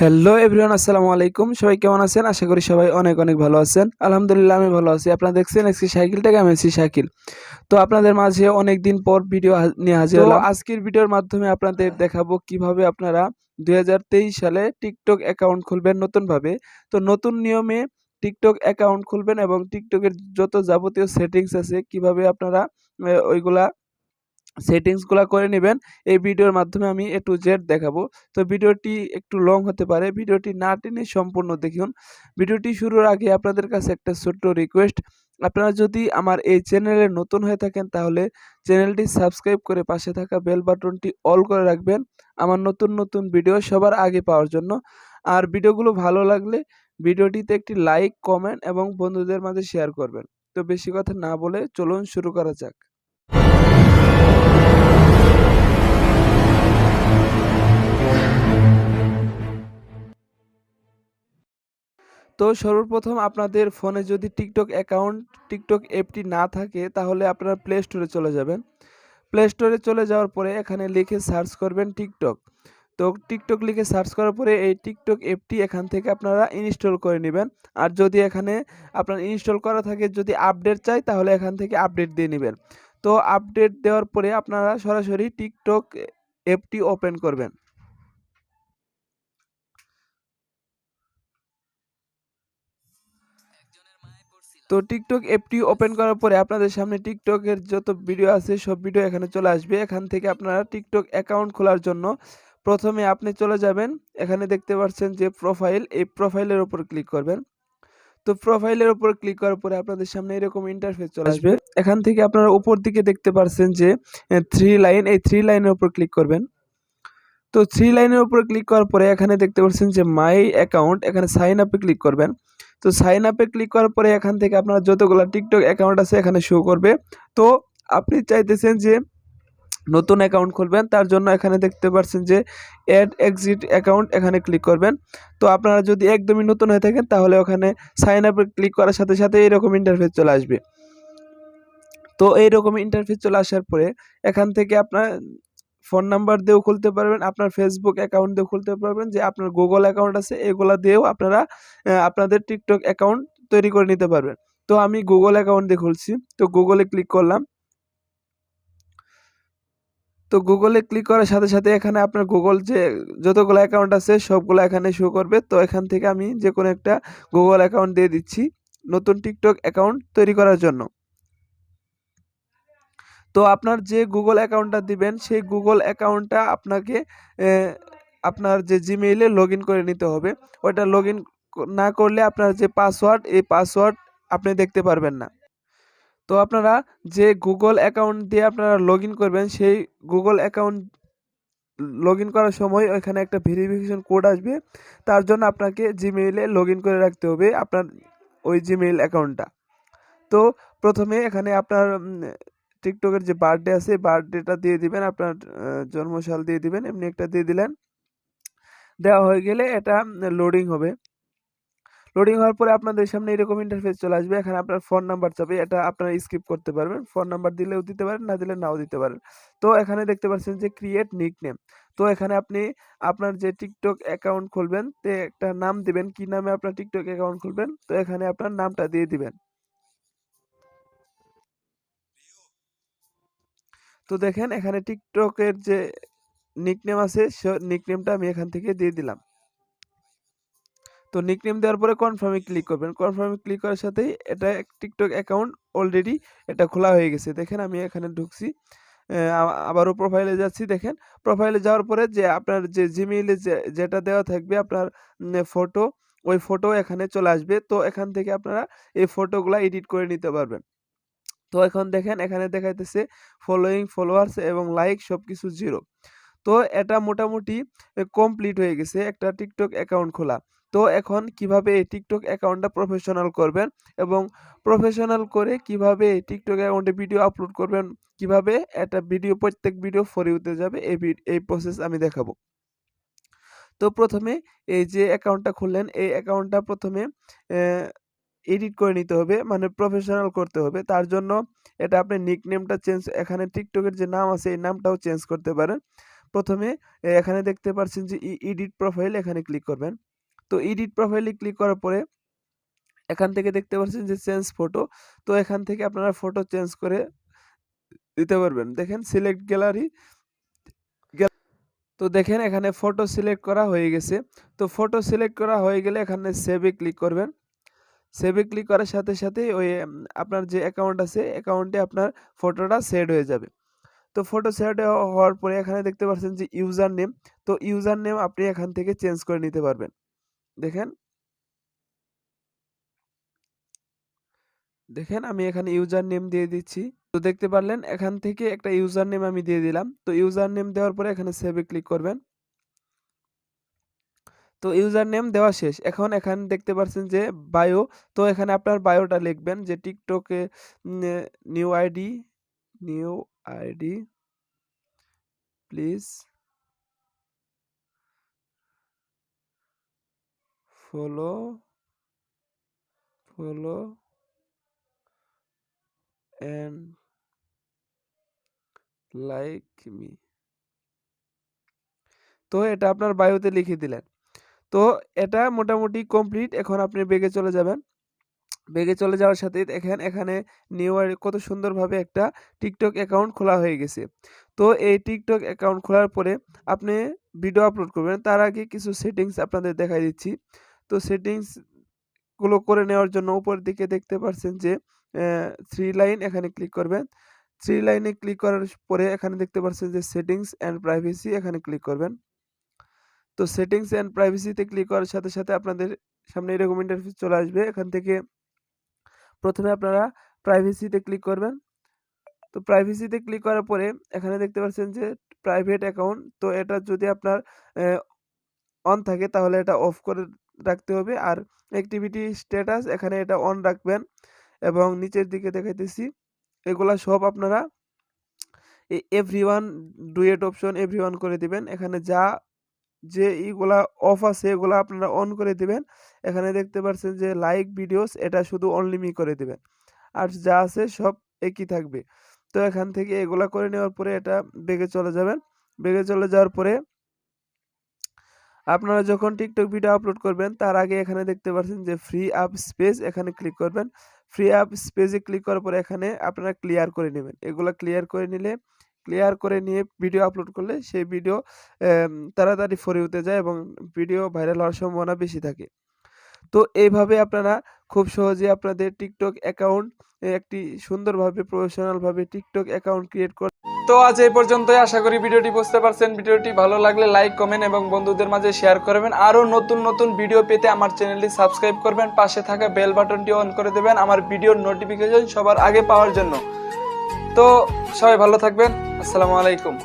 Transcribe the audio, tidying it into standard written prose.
Hello everyone, আসসালামু আলাইকুম। সবাই কেমন আছেন? আশা করি সবাই অনেক অনেক ভালো আছেন। আলহামদুলিল্লাহ আমি ভালো আছি। আপনারা দেখছেন এসকে সাইকেল থেকে, আমি আছি শাকিল। তো আপনাদের মাঝে অনেকদিন পর ভিডিও নিয়ে হাজির হলাম। আজকের ভিডিওর মাধ্যমে আপনাদের দেখাবো কিভাবে আপনারা 2023 সালে টিকটক অ্যাকাউন্ট খুলবেন নতুনভাবে। তো নতুন নিয়মে টিকটক অ্যাকাউন্ট খুলবেন এবং টিকটকের যত যাবতীয় সেটিংস আছে কিভাবে আপনারা ওইগুলা সেটিংসগুলা করে নেবেন, এই ভিডিওর মাধ্যমে আমি A to Z দেখাবো। তো ভিডিওটি একটু লং হতে পারে, ভিডিওটি না টেনে সম্পূর্ণ দেখুন। ভিডিওটি শুরুর আগে আপনাদের কাছে একটা ছোট্ট রিকোয়েস্ট, আপনারা যদি আমার এই চ্যানেলে নতুন হয়ে থাকেন তাহলে চ্যানেলটি সাবস্ক্রাইব করে পাশে থাকা বেল বাটনটি অল করে রাখবেন আমার নতুন নতুন ভিডিও সবার আগে পাওয়ার জন্য। আর ভিডিওগুলো ভালো লাগলে ভিডিওটিতে একটি লাইক, কমেন্ট এবং বন্ধুদের মাঝে শেয়ার করবেন। তো বেশি কথা না বলে চলুন শুরু করা যাক। তো সর্বপ্রথম আপনাদের ফোনে যদি টিকটক অ্যাপটি না থাকে তাহলে আপনারা প্লে স্টোরে চলে যাবেন। প্লে স্টোরে চলে যাওয়ার পরে এখানে লিখে সার্চ করবেন টিকটক। তো টিকটক লিখে সার্চ করার পরে এই টিকটক অ্যাপটি এখান থেকে আপনারা ইনস্টল করে নেবেন। আর যদি এখানে আপনার ইনস্টল করা থাকে, যদি আপডেট চাই তাহলে এখান থেকে আপডেট দিয়ে নেবেন। তো আপডেট দেওয়ার পরে আপনারা সরাসরি টিকটক অ্যাপটি ওপেন করবেন। তো টিকটক অ্যাপটি ওপেন করার পরে আপনাদের সামনে টিকটকের যত ভিডিও আছে সব ভিডিও এখানে চলে আসবে। এখান থেকে আপনারা টিকটক অ্যাকাউন্ট খোলার জন্য প্রথমে আপনি চলে যাবেন, এখানে দেখতে পাচ্ছেন যে প্রোফাইল, এই প্রোফাইলের উপর ক্লিক করবেন। তো প্রোফাইলের উপর ক্লিক করার পরে আপনাদের সামনে এরকম ইন্টারফেস চলে আসবে। এখান থেকে আপনারা উপর দিকে দেখতে পাচ্ছেন যে 3 লাইন, এই 3 লাইনের উপর ক্লিক করবেন। তো 3 লাইনের উপর ক্লিক করার পরে এখানে দেখতে পাচ্ছেন যে মাই অ্যাকাউন্ট, এখানে সাইন আপে ক্লিক করবেন। তো সাইন আপে ক্লিক করার পরে এখান থেকে আপনার যতগুলা টিকটক অ্যাকাউন্ট আছে এখানে শো করবে। তো আপনি চাইতেছেন যে নতুন অ্যাকাউন্ট খুলবেন, তার জন্য এখানে দেখতে পাচ্ছেন যে অ্যাড এক্সিট অ্যাকাউন্ট, এখানে ক্লিক করবেন। তো আপনারা যদি একদমই নতুন হয়ে থাকেন তাহলে ওখানে সাইন আপে ক্লিক করার সাথে সাথে এরকম ইন্টারফেস চলে আসবে। তো এইরকম ইন্টারফেস চলে আসার পরে এখান থেকে আপনার ফোন নাম্বার দিয়েও খুলতে পারবেন, আপনার ফেসবুক অ্যাকাউন্ট দিয়েও খুলতে পারবেন, যে আপনার গুগল অ্যাকাউন্ট আছে এগুলা দিয়েও আপনারা আপনাদের টিকটক অ্যাকাউন্ট তৈরি করে নিতে পারবেন। তো আমি গুগল অ্যাকাউন্ট দিয়ে খুলছি। তো গুগলে ক্লিক করলাম। তো গুগলে ক্লিক করার সাথে সাথে এখানে আপনার গুগল যে যতগুলো অ্যাকাউন্ট আছে সবগুলো এখানে শো করবে। তো এখান থেকে আমি যে কোনো একটা গুগল অ্যাকাউন্ট দিয়ে দিচ্ছি নতুন টিকটক অ্যাকাউন্ট তৈরি করার জন্য। তো আপনার যে গুগল অ্যাকাউন্টটা দিবেন সেই গুগল অ্যাকাউন্টটা আপনাকে আপনার যে জিমেইলে লগ ইন করে নিতে হবে। ওইটা লগ ইন না করলে আপনার যে পাসওয়ার্ড, এই পাসওয়ার্ড আপনি দেখতে পারবেন না। তো আপনারা যে গুগল অ্যাকাউন্ট দিয়ে আপনারা লগ ইন করবেন সেই গুগল অ্যাকাউন্ট লগ ইন করার সময় ওইখানে একটা ভেরিফিকেশন কোড আসবে। তার জন্য আপনাকে জিমেইলে লগ ইন করে রাখতে হবে আপনার ওই জিমেইল অ্যাকাউন্টটা। তো প্রথমে এখানে আপনার টিকটকের যে বার্থডে আছে বার্থডেটা দিয়ে দিবেন, আপনার জন্মসাল দিয়ে দিবেন, এমনি একটা দিয়ে দিলেন। দেওয়া হয়ে গেলে এটা লোডিং হবে। লোডিং হওয়ার পরে আপনাদের সামনে এরকম ইন্টারফেস চলে আসবে। এখানে আপনার ফোন নাম্বার চাবে, এটা আপনারা স্কিপ করতে পারবেন। ফোন নাম্বার দিলেও দিতে পারেন, না দিলে নাও দিতে পারেন। তো এখানে দেখতে পাচ্ছেন যে ক্রিয়েট নিকনেম। তো এখানে আপনি আপনার যে টিকটক অ্যাকাউন্ট খুলবেন তে একটা নাম দিবেন, কি নামে আপনার টিকটক অ্যাকাউন্ট খুলবেন তো এখানে আপনার নামটা দিয়ে দিবেন। তো দেখেন এখানে টিকটকের যে নিকনেম আছে নিকনেমটা আমি এখান থেকে দিয়ে দিলাম। তো নিকনেম দেওয়ার পরে কনফার্মে ক্লিক করবেন। কনফার্মে ক্লিক করার সাথেই এটা টিকটক অ্যাকাউন্ট অলরেডি এটা খোলা হয়ে গেছে। দেখেন আমি এখানে ঢুকছি। আবারও প্রোফাইলে যাচ্ছি। দেখেন প্রোফাইলে যাওয়ার পরে যে আপনার যে জিমেইলে যেটা দেওয়া থাকবে আপনার ফটো, ওই ফটো এখানে চলে আসবে। তো এখান থেকে আপনারা এই ফটোগুলা এডিট করে নিতে পারবেন। তো এখন দেখেন এখানে দেখাইতেছে ফলোইং, ফলোয়ার্স এবং লাইক সবকিছু 0। তো এটা মোটামুটি কমপ্লিট হয়ে গেছে একটা টিকটক অ্যাকাউন্ট খোলা। তো এখন কিভাবে এই টিকটক অ্যাকাউন্টটা প্রফেশনাল করবেন এবং প্রফেশনাল করে কিভাবে এই টিকটক অ্যাকাউন্টে ভিডিও আপলোড করবেন, কিভাবে একটা ভিডিও প্রত্যেক ভিডিও ফর ইউতে যাবে এই প্রসেস আমি দেখাবো। তো প্রথমে এই যে অ্যাকাউন্টটা খুললেন এই অ্যাকাউন্টটা প্রথমে এডিট করে নিতে হবে, মানে প্রফেশনাল করতে হবে। তার জন্য এটা আপনি নিকনেমটা চেঞ্জ, এখানে টিকটকের যে নাম আছে এই নামটাও চেঞ্জ করতে পারেন। প্রথমে এখানে দেখতে পাচ্ছেন যে এডিট প্রোফাইল, এখানে ক্লিক করবেন। তো এডিট প্রোফাইলে ক্লিক করার পরে এখান থেকে দেখতে পাচ্ছেন যে চেঞ্জ ফটো। তো এখান থেকে আপনারা ফটো চেঞ্জ করে দিতে পারবেন। দেখেন সিলেক্ট গ্যালারি, তো দেখেন এখানে ফটো সিলেক্ট করা হয়ে গেছে। তো ফটো সিলেক্ট করা হয়ে গেলে এখানে সেভে ক্লিক করবেন। সেভে ক্লিক করার সাথে সাথে ওই আপনার যে অ্যাকাউন্ট আছে অ্যাকাউন্টে আপনার ফটোটা সেট হয়ে যাবে। তো ফটো সেট হওয়ার পরে এখানে দেখতে পাচ্ছেন যে ইউজার নেম, তো ইউজার নেম আপনি এখান থেকে চেঞ্জ করে নিতে পারবেন। দেখেন, দেখেন আমি এখানে ইউজার নেম দিয়ে দিচ্ছি। তো দেখতে পারলেন এখান থেকে একটা ইউজার নেম আমি দিয়ে দিলাম। তো ইউজার নেম দেওয়ার পরে এখানে সেভে ক্লিক করবেন। তো ইউজার নেম দেওয়া শেষ। এখন এখানে দেখতে পাচ্ছেন যে বায়ো, তো এখানে আপনার বায়োটা লিখবেন যে টিকটকে new ID, new ID please follow follow and like me. তো এটা আপনার বায়োতে লিখে দিলেন। তো এটা মোটামুটি কমপ্লিট। এখন আপনি বেগে চলে যাবেন। বেগে চলে যাওয়ার সাথে দেখেন এখানে নিউ আইডি কত সুন্দরভাবে একটা টিকটক অ্যাকাউন্ট খোলা হয়ে গেছে। তো এই টিকটক অ্যাকাউন্ট খোলার পরে আপনি ভিডিও আপলোড করবেন। তার আগে কিছু সেটিংস আপনাদের দেখাই দিচ্ছি। তো সেটিংস গুলো করে নেওয়ার জন্য উপরের দিকে দেখতে পাচ্ছেন যে 3 লাইন, এখানে ক্লিক করবেন। 3 লাইনে ক্লিক করার পরে এখানে দেখতে পাচ্ছেন যে সেটিংস অ্যান্ড প্রাইভেসি, এখানে ক্লিক করবেন। তো সেটিংস অ্যান্ড প্রাইভেসিতে ক্লিক করার সাথে সাথে আপনাদের সামনে এরকম ইন্টারফেস চলে আসবে। এখান থেকে প্রথমে আপনারা প্রাইভেসিতে ক্লিক করবেন। তো প্রাইভেসিতে ক্লিক করার পরে এখানে দেখতে পাচ্ছেন যে প্রাইভেট অ্যাকাউন্ট, তো এটা যদি আপনার অন থাকে তাহলে এটা অফ করে রাখতে হবে। আর অ্যাক্টিভিটি স্ট্যাটাস এখানে এটা অন রাখবেন এবং নিচের দিকে দেখাইতেছি এগুলা সব আপনারা এভরিওয়ান ডুয়েট অপশন এভরিওয়ান করে দিবেন। এখানে যে ইগুলা অফ আছে এগুলা আপনারা অন করে দিবেন। এখানে দেখতে পাচ্ছেন যে লাইক ভিডিওস, এটা শুধু অনলি মি করে দিবেন। আর যা আছে সব একই থাকবে। তো এখান থেকে এগুলা করে নেওয়ার পরে এটা বেগে চলে যাবেন। বেগে চলে যাওয়ার পরে আপনারা যখন টিকটক ভিডিও আপলোড করবেন তার আগে এখানে দেখতে পাচ্ছেন যে ফ্রি আপ স্পেস, এখানে ক্লিক করবেন। ফ্রি আপ স্পেসে ক্লিক করার পরে এখানে আপনারা ক্লিয়ার করে নেবেন। এগুলা ক্লিয়ার করে নিয়ে ভিডিও আপলোড করলে সেই ভিডিও তাড়াতাড়ি ফরিউতে যায় এবং ভিডিও ভাইরাল হওয়ার সম্ভাবনা বেশি থাকে। তো এইভাবে আপনারা খুব সহজেই আপনাদের টিকটক অ্যাকাউন্ট একটি সুন্দরভাবে প্রফেশনালভাবে টিকটক অ্যাকাউন্ট ক্রিয়েট করে। তো আজ এই পর্যন্তই। আশা করি ভিডিওটি বুঝতে পারছেন। ভিডিওটি ভালো লাগলে লাইক, কমেন্ট এবং বন্ধুদের মাঝে শেয়ার করবেন। আরও নতুন নতুন ভিডিও পেতে আমার চ্যানেলটি সাবস্ক্রাইব করবেন। পাশে থাকা বেল বাটনটি অন করে দেবেন আমার ভিডিওর নোটিফিকেশন সবার আগে পাওয়ার জন্য। তো সবাই ভালো থাকবেন। আসসালামু আলাইকুম।